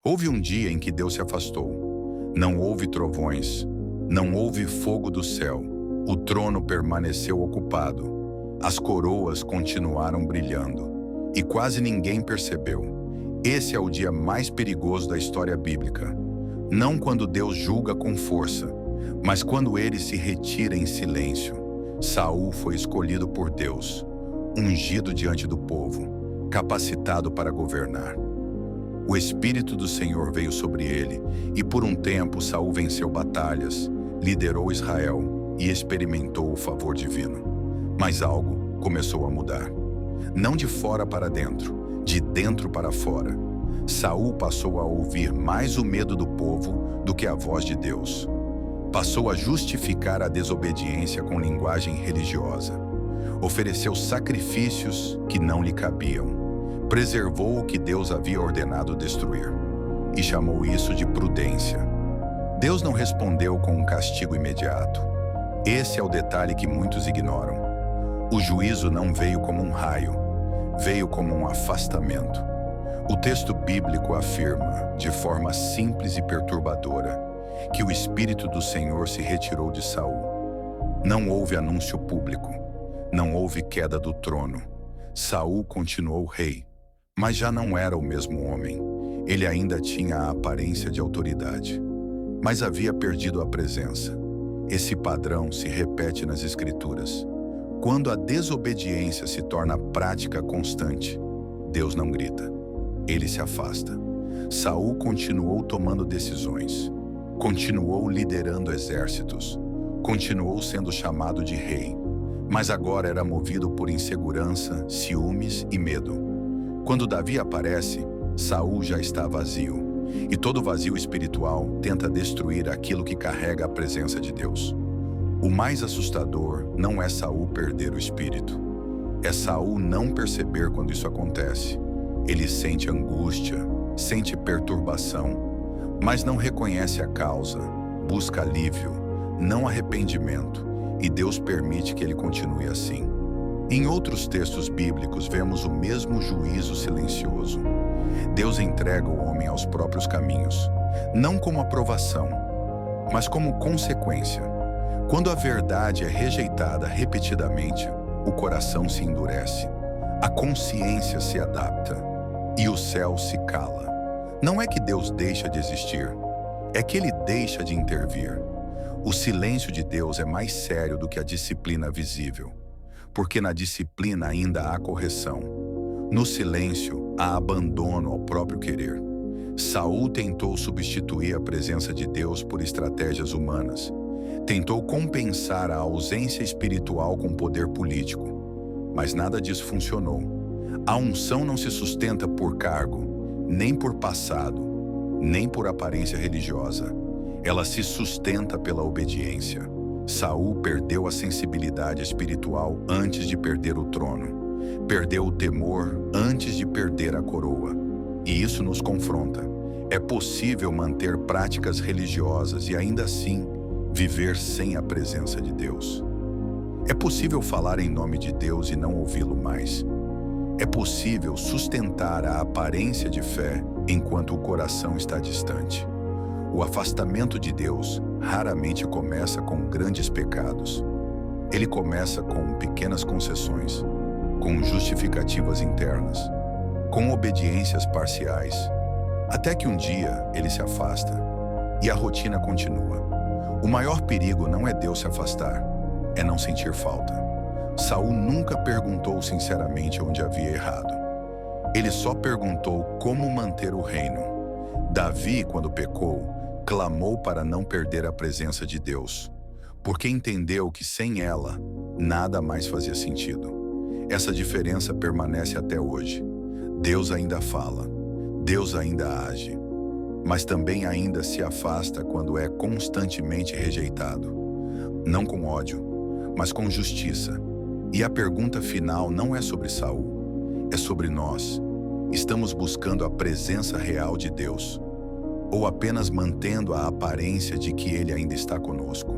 Houve um dia em que Deus se afastou. Não houve trovões, não houve fogo do céu. O trono permaneceu ocupado. As coroas continuaram brilhando. E quase ninguém percebeu. Esse é o dia mais perigoso da história bíblica. Não quando Deus julga com força, mas quando ele se retira em silêncio. Saul foi escolhido por Deus, ungido diante do povo, capacitado para governar. O Espírito do Senhor veio sobre ele, e por um tempo Saul venceu batalhas, liderou Israel e experimentou o favor divino. Mas algo começou a mudar. Não de fora para dentro, de dentro para fora. Saul passou a ouvir mais o medo do povo do que a voz de Deus. Passou a justificar a desobediência com linguagem religiosa. Ofereceu sacrifícios que não lhe cabiam. Preservou o que Deus havia ordenado destruir. E chamou isso de prudência. Deus não respondeu com um castigo imediato. Esse é o detalhe que muitos ignoram. O juízo não veio como um raio, veio como um afastamento. O texto bíblico afirma, de forma simples e perturbadora, que o Espírito do Senhor se retirou de Saul. Não houve anúncio público, não houve queda do trono. Saul continuou rei, mas já não era o mesmo homem. Ele ainda tinha a aparência de autoridade, mas havia perdido a presença. Esse padrão se repete nas Escrituras. Quando a desobediência se torna prática constante, Deus não grita, ele se afasta. Saul continuou tomando decisões, continuou liderando exércitos, continuou sendo chamado de rei, mas agora era movido por insegurança, ciúmes e medo. Quando Davi aparece, Saul já está vazio, e todo vazio espiritual tenta destruir aquilo que carrega a presença de Deus. O mais assustador não é Saul perder o espírito. É Saul não perceber quando isso acontece. Ele sente angústia, sente perturbação, mas não reconhece a causa, busca alívio, não arrependimento, e Deus permite que ele continue assim. Em outros textos bíblicos vemos o mesmo juízo silencioso. Deus entrega o homem aos próprios caminhos, não como aprovação, mas como consequência. Quando a verdade é rejeitada repetidamente, o coração se endurece, a consciência se adapta e o céu se cala. Não é que Deus deixa de existir, é que ele deixa de intervir. O silêncio de Deus é mais sério do que a disciplina visível, porque na disciplina ainda há correção. No silêncio, há abandono ao próprio querer. Saul tentou substituir a presença de Deus por estratégias humanas. Tentou compensar a ausência espiritual com poder político, mas nada disso funcionou. A unção não se sustenta por cargo, nem por passado, nem por aparência religiosa. Ela se sustenta pela obediência. Saul perdeu a sensibilidade espiritual antes de perder o trono. Perdeu o temor antes de perder a coroa. E isso nos confronta. É possível manter práticas religiosas e ainda assim viver sem a presença de Deus. É possível falar em nome de Deus e não ouvi-lo mais. É possível sustentar a aparência de fé enquanto o coração está distante. O afastamento de Deus raramente começa com grandes pecados. Ele começa com pequenas concessões, com justificativas internas, com obediências parciais, até que um dia ele se afasta e a rotina continua. O maior perigo não é Deus se afastar, é não sentir falta. Saul nunca perguntou sinceramente onde havia errado. Ele só perguntou como manter o reino. Davi, quando pecou, clamou para não perder a presença de Deus, porque entendeu que sem ela, nada mais fazia sentido. Essa diferença permanece até hoje. Deus ainda fala, Deus ainda age, mas também ainda se afasta quando é constantemente rejeitado. Não com ódio, mas com justiça. E a pergunta final não é sobre Saul, é sobre nós. Estamos buscando a presença real de Deus, ou apenas mantendo a aparência de que ele ainda está conosco?